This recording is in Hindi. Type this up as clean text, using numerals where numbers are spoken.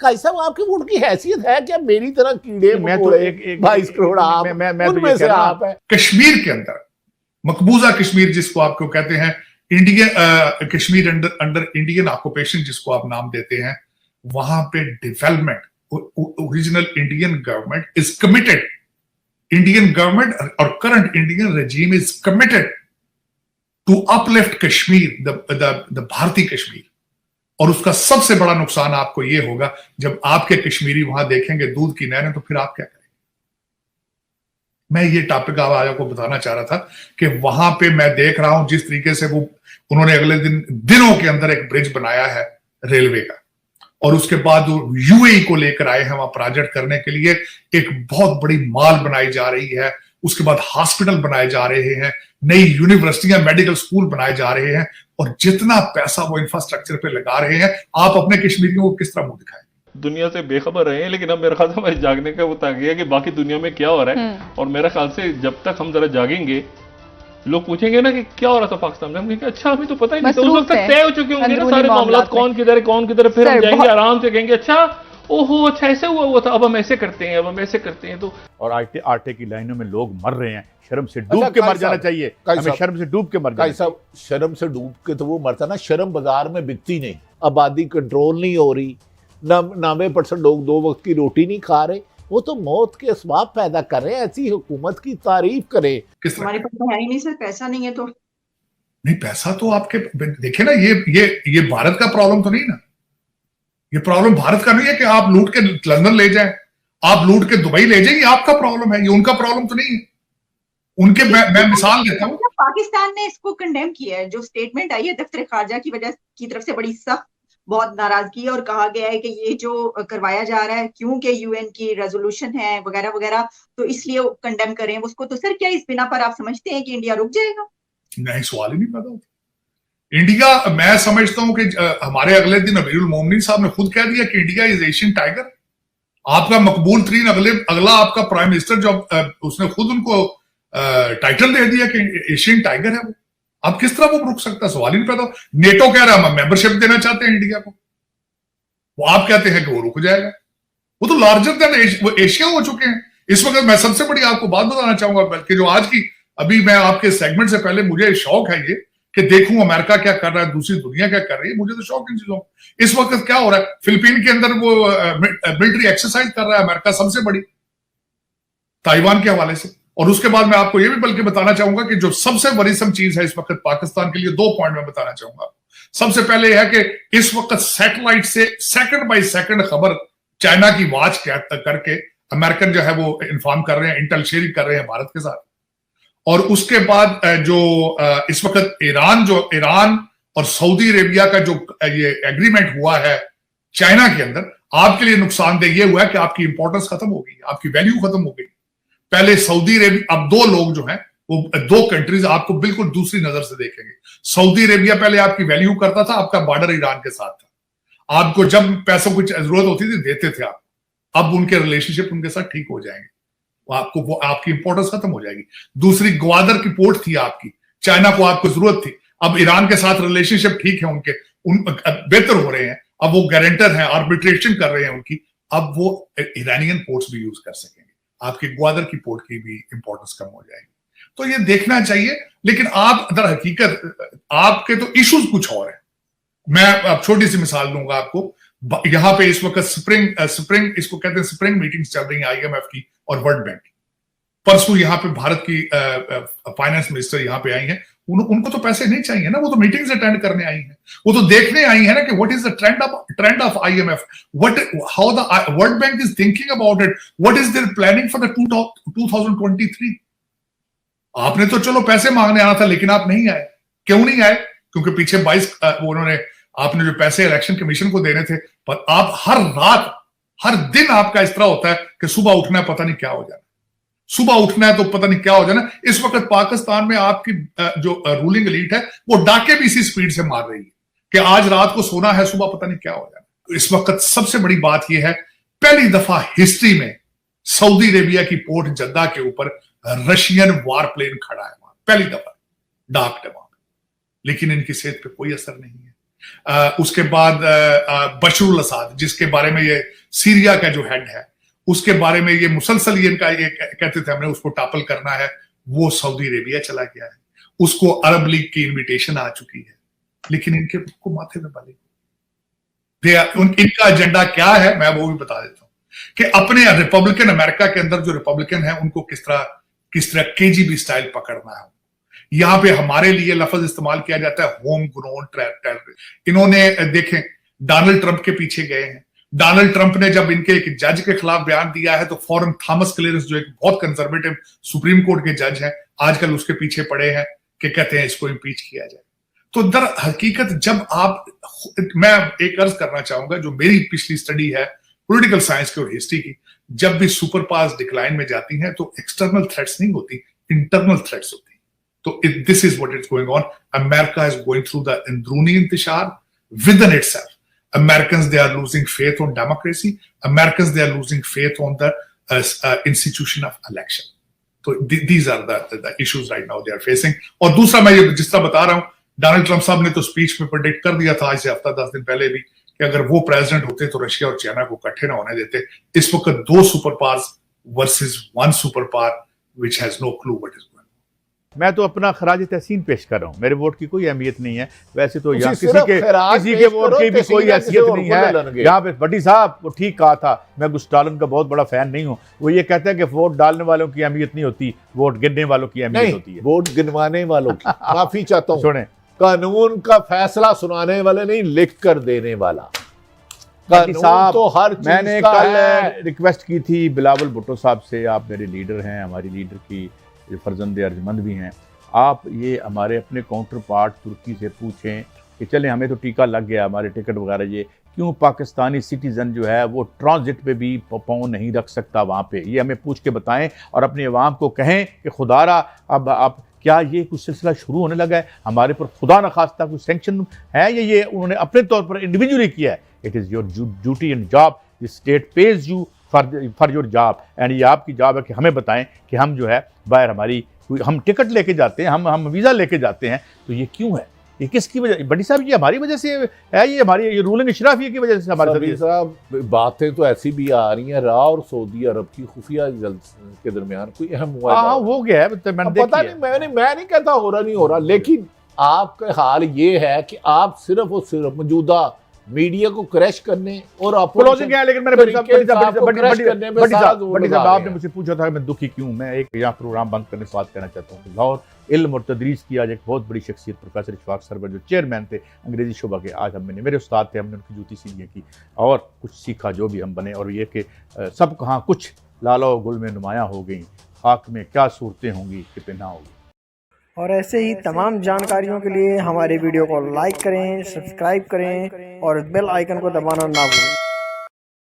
काजी साहब आपकी उनकी हैसियत है क्या मेरी तरह कीड़े मकोड़े 22 करोड़ आप उनमें से आप है। कश्मीर के अंदर मकबूजा कश्मीर जिसको आपको कहते हैं, Indian Kashmir under Indian occupation जिसको आप नाम देते हैं, वहां पे development, original Indian government is committed, Indian government और current Indian regime is committed to uplift Kashmir, the भारतीय कश्मीर। और उसका सबसे बड़ा नुकसान आपको यह होगा जब आपके कश्मीरी वहां देखेंगे दूध की नहरें, तो फिर आप क्या करेंगे। मैं ये टॉपिक आपको बताना चाह रहा था कि वहां पे मैं देख रहा हूं जिस तरीके से वो उन्होंने अगले दिनों के अंदर एक ब्रिज बनाया है रेलवे का, और उसके बाद वो यूएई को लेकर आए हैं वहां प्रोजेक्ट करने के लिए, एक बहुत बड़ी मॉल बनाई जा रही है, उसके बाद हॉस्पिटल बनाए जा रहे हैं, नई यूनिवर्सिटियां, मेडिकल स्कूल बनाए जा रहे हैं, और जितना पैसा वो इंफ्रास्ट्रक्चर पे लगा रहे हैं, आप अपने कश्मीरियों को किस तरह मुंह दिखाएं। दुनिया से बेखबर रहे हैं, लेकिन अब मेरा ख्याल से जागने का वो तक है कि बाकी दुनिया में क्या हो रहा है। और मेरा ख्याल से जब तक हम जरा जागेंगे, लोग पूछेंगे ना कि क्या हो रहा था पाकिस्तान में, हम कहेंगे अच्छा अभी तो पता ही नहीं, तो उस वक्त तक तय हो चुके होंगे ना सारे मामला, कौन किधर है कौन किधर है, फिर हम जाएंगे आराम से कहेंगे अच्छा ओहो अच्छा ऐसे हुआ था, अब हम ऐसे करते हैं, अब हम ऐसे करते हैं। तो और आटे की लाइनों में लोग मर रहे हैं, शर्म से डूब के मर जाना चाहिए, हमें शर्म से डूब के मर जाना चाहिए। शर्म से डूब के तो वो मरता ना, शर्म बाजार में बिकती नहीं, आबादी कंट्रोल नहीं हो रही, 90% लोग 2 वक्त की रोटी नहीं खा रहे, वो तो मौत के असबाब पैदा कर रहे हैं। ऐसी हुकूमत की तारीफ करे। हमारे पास है ही नहीं सर, पैसा नहीं है तो नहीं, पैसा तो आपके देखे ना, ये भारत का प्रॉब्लम तो नहीं ना, ये प्रॉब्लम भारत का नहीं है कि आप लूट के लंदन ले जाएं, आप लूट के दुबई ले जाएं, ये आपका प्रॉब्लम है, ये उनका प्रॉब्लम तो नहीं है। उनके मैं मिसाल देता हूं, पाकिस्तान ने इसको कंडेम किया है, जो स्टेटमेंट आई है दफ्तर खारजा की तरफ से बड़ी सख्त बहुत नाराजगी है, और कहा गया है कि ये जो करवाया जा रहा है क्योंकि यूएन की रेजोल्यूशन है वगैरह वगैरह, तो इसलिए कंडेम करें उसको। तो सर क्या इस बिना पर आप समझते हैं कि इंडिया रुक जाएगा? नहीं, सवाल ही नहीं पैदा होता। इंडिया, मैं समझता हूं कि हमारे अगले दिन अमीरुल मोमिनीन साहब ने खुद कह दिया कि इंडिया इज एशियन टाइगर। आपका मकबूल तरीन अगला आपका प्राइम मिनिस्टर जो उसने खुद उनको टाइटल दे दिया कि एशियन टाइगर है वो। अब किस तरह वो रुक सकता है, सवाल ही नहीं पैदा। नेटो कह रहा है हम मेंबरशिप देना चाहते हैं इंडिया को, वो आप कहते हैं कि वो रुक जाएगा। वो तो लार्जर देन एशिया हो चुके हैं इस वक्त। मैं सबसे बड़ी आपको बात बताना चाहूंगा, बल्कि जो आज की अभी मैं आपके सेगमेंट से पहले, मुझे शौक है ये कि देखूं अमेरिका क्या कर रहा है, दूसरी दुनिया क्या कर रही है, मुझे तो शौक इन चीजों। इस वक्त क्या हो रहा है, फिलीपीन के अंदर वो मिलिट्री एक्सरसाइज कर रहा है अमेरिका, सबसे बड़ी, ताइवान के हवाले से। और उसके बाद मैं आपको ये भी बल्कि बताना चाहूंगा कि जो सबसे वरीसम चीज है इस वक्त पाकिस्तान के लिए, 2 पॉइंट मैं बताना चाहूंगा। सबसे पहले यह है कि इस वक्त सैटेलाइट से सेकंड बाय सेकंड खबर चाइना की वॉच करके अमेरिकन जो है वो इन्फॉर्म कर रहे हैं, इंटेल शेयरिंग कर रहे हैं भारत के साथ। और उसके बाद जो इस वक्त ईरान और सऊदी अरेबिया का जो ये एग्रीमेंट हुआ है चाइना के अंदर, आपके लिए नुकसानदेह ये हुआ है कि आपकी इंपॉर्टेंस खत्म हो गई, आपकी वैल्यू खत्म हो गई। पहले सऊदी अरेबिया, अब 2 लोग जो हैं वो 2 कंट्रीज आपको बिल्कुल दूसरी नजर से देखेंगे। सऊदी अरेबिया पहले आपकी वैल्यू करता था, आपका बॉर्डर ईरान के साथ था, आपको जब पैसों की जरूरत होती थी देते थे आप। अब उनके रिलेशनशिप उनके साथ ठीक हो जाएंगे, वो आपकी इंपॉर्टेंस खत्म हो जाएगी। दूसरी ग्वादर की पोर्ट थी आपकी, चाइना को आपको जरूरत थी, अब ईरान के साथ रिलेशनशिप ठीक है उनके, बेहतर हो रहे हैं, अब वो गारंटर हैं, आर्बिट्रेशन कर रहे हैं उनकी, अब वो ईरानियन पोर्ट्स भी यूज कर सकेंगे, आपकी ग्वादर की पोर्ट की भी इंपॉर्टेंस कम हो जाएगी। तो ये देखना चाहिए। लेकिन आप दर हकीकत आपके तो इश्यूज कुछ और है। मैं अब छोटी सी मिसाल दूंगा आपको, यहां पे इस वक्त स्प्रिंग इसको कहते हैं, स्प्रिंग मीटिंग्स चल रही हैं आईएमएफ की और वर्ल्ड बैंक की। परसों यहाँ पे भारत की फाइनेंस मिनिस्टर यहाँ पे आई हैं, उनको तो पैसे नहीं चाहिए ना, वो तो मीटिंग्स अटेंड करने आई हैं, वो तो देखने आई है ना कि what is the trend of IMF, how the world bank is thinking about it, what is there planning for the 2023। आपने तो चलो पैसे मांगने आना था, लेकिन आप नहीं आए। क्यों नहीं आए? क्योंकि पीछे 22 उन्होंने आपने जो पैसे इलेक्शन कमीशन को देने थे, पर आप हर रात हर दिन आपका इस तरह होता है कि सुबह उठना है पता नहीं क्या हो जाना, सुबह उठना है तो पता नहीं क्या हो जाना। इस वक्त पाकिस्तान में आपकी जो रूलिंग एलीट है वो डाके भी इसी स्पीड से मार रही है कि आज रात को सोना है, सुबह पता नहीं क्या हो जाना। तो इस वक्त सबसे बड़ी बात यह है, पहली दफा हिस्ट्री में सऊदी अरेबिया की पोर्ट जद्दा के ऊपर रशियन वार प्लेन खड़ा है वहां, पहली दफा डाक डबा, लेकिन इनकी सेहत पे कोई असर नहीं है। उसके बाद बशरुल असाद, जिसके बारे में ये सीरिया का जो हेड है, उसके बारे में ये मुसलसल ये इनका ये कहते थे हमने उसको टापल करना है, वो सऊदी अरेबिया चला गया है, उसको अरब लीग की इनविटेशन आ चुकी है, लेकिन इनके को माथे में बले इनका एजेंडा क्या है मैं वो भी बता देता हूं कि अपने रिपब्लिकन अमेरिका के अंदर जो रिपब्लिकन है उनको किस तरह केजीबी स्टाइल पकड़ना है। यहां पे हमारे लिए लफ्ज इस्तेमाल किया जाता है होम ग्रोन टेररिस्ट। इन्होंने देखें डोनाल्ड ट्रंप के पीछे गए हैं। डोनाल्ड ट्रंप ने जब इनके एक जज के खिलाफ बयान दिया है तो फौरन थॉमस क्लेरेंस जो एक बहुत कंजर्वेटिव सुप्रीम कोर्ट के जज हैं आजकल उसके पीछे पड़े हैं कि कहते हैं इसको इम्पीच किया जाए। तो दर हकीकत जब आप, मैं एक अर्ज करना चाहूंगा जो मेरी पिछली स्टडी है पॉलिटिकल साइंस की और हिस्ट्री की, जब भी सुपर पावर्स डिक्लाइन में जाती हैं तो एक्सटर्नल थ्रेट्स नहीं होती, इंटरनल थ्रेट्स होती। तो this is what is going on. America is going through the अंदरूनी इंतशार within itself. Americans, they are losing faith on democracy. Americans, they are losing faith on the institution of election. So these are the issues right now they are facing. और दूसरा मैं ये जिस तरह बता रहा हूं, डोनाल्ड ट्रंप साहब ने तो स्पीच में प्रेडिक्ट कर दिया था आज से हफ्ता 10 दिन पहले भी कि अगर वो प्रेसिडेंट होते तो रशिया और चाइना को इकट्ठे ना होने देते। इस वक्त 2 super powers versus 1 super power which has no clue what is going on. मैं तो अपना खराज तहसीन पेश कर रहा हूँ, मेरे वोट की कोई अहमियत नहीं है। वैसे तो यहाँ किसी के वोट की भी कोई हैसियत नहीं है। यहाँ पे भट्टी साहब वो ठीक कहा था, मैं गुस्तालन स्टालिन का बहुत बड़ा फैन नहीं हूँ। वो ये कहता है कि वोट डालने वालों की अहमियत नहीं होती, वोट गिनने वालों की अहमियत होती है। वोट गिनवाने वालों की माफी चाहता हूँ, सुने, कानून का फैसला सुनाने वाले नहीं, लिख कर देने वाला। साहब तो हर चीज मैंने का कल रिक्वेस्ट की थी बिलावल भुट्टो साहब से, आप मेरे लीडर हैं, हमारी लीडर की फर्जंद अर्जमंद भी हैं, आप ये हमारे अपने काउंटर पार्ट तुर्की से पूछें कि चलें हमें तो टीका लग गया, हमारे टिकट वगैरह, ये क्यों पाकिस्तानी सिटीज़न जो है वो ट्रांजिट पे भी पाँव नहीं रख सकता वहाँ पे, ये हमें पूछ के बताएं और अपनी अवाम को कहें कि खुदारा अब क्या ये कुछ सिलसिला शुरू होने लगा है, हमारे पर खुदा न खास्ता कुछ सेंक्शन है या ये उन्होंने अपने तौर पर इंडिविजुअली किया है। It is your duty and job, the state page you for your job, and ये आपकी जॉब है कि हमें बताएं कि हम जो है बाहर हमारी हम टिकट लेके जाते हैं, हम वीज़ा लेके जाते हैं, तो ये क्यों है, ये किसकी वजह? बड़ी साहब ये हमारी वजह से है, ये हमारी ये रूलिंग इशराफिया की वजह से हमारे साहब बातें तो ऐसी भी आ रही हैं, राह और सऊदी अरब की खुफिया के दरमियान कोई अहम हुआ हो गया है, पता नहीं, मैं नहीं कहता हो रहा नहीं हो रहा, लेकिन आपका हाल ये है कि आप सिर्फ और सिर्फ मौजूदा मीडिया को क्रैश करने और क्लोजिंग है। लेकिन मैंने आपने मुझसे पूछा था मैं दुखी क्यों, मैं एक यहाँ प्रोग्राम बंद करने से बात कहना चाहता हूँ। लाहौर इल्म और तदरीस की आज एक बहुत बड़ी शख्सियत प्रोफेसर इशफाक सरवर जो चेयरमैन थे अंग्रेजी शुबा के, आज हमने मेरे उस्ताद थे, हमने उनकी जूती सीनियर की और कुछ सीखा जो भी हम बने, और ये कि सब कहाँ कुछ लाला गुल में नुमायाँ हो गई, खाक में क्या सूरतें होंगी कि ना होगी। और ऐसे ही तमाम जानकारियों के लिए हमारे वीडियो को लाइक करें, सब्सक्राइब करें और बेल आइकन को दबाना ना भूलें।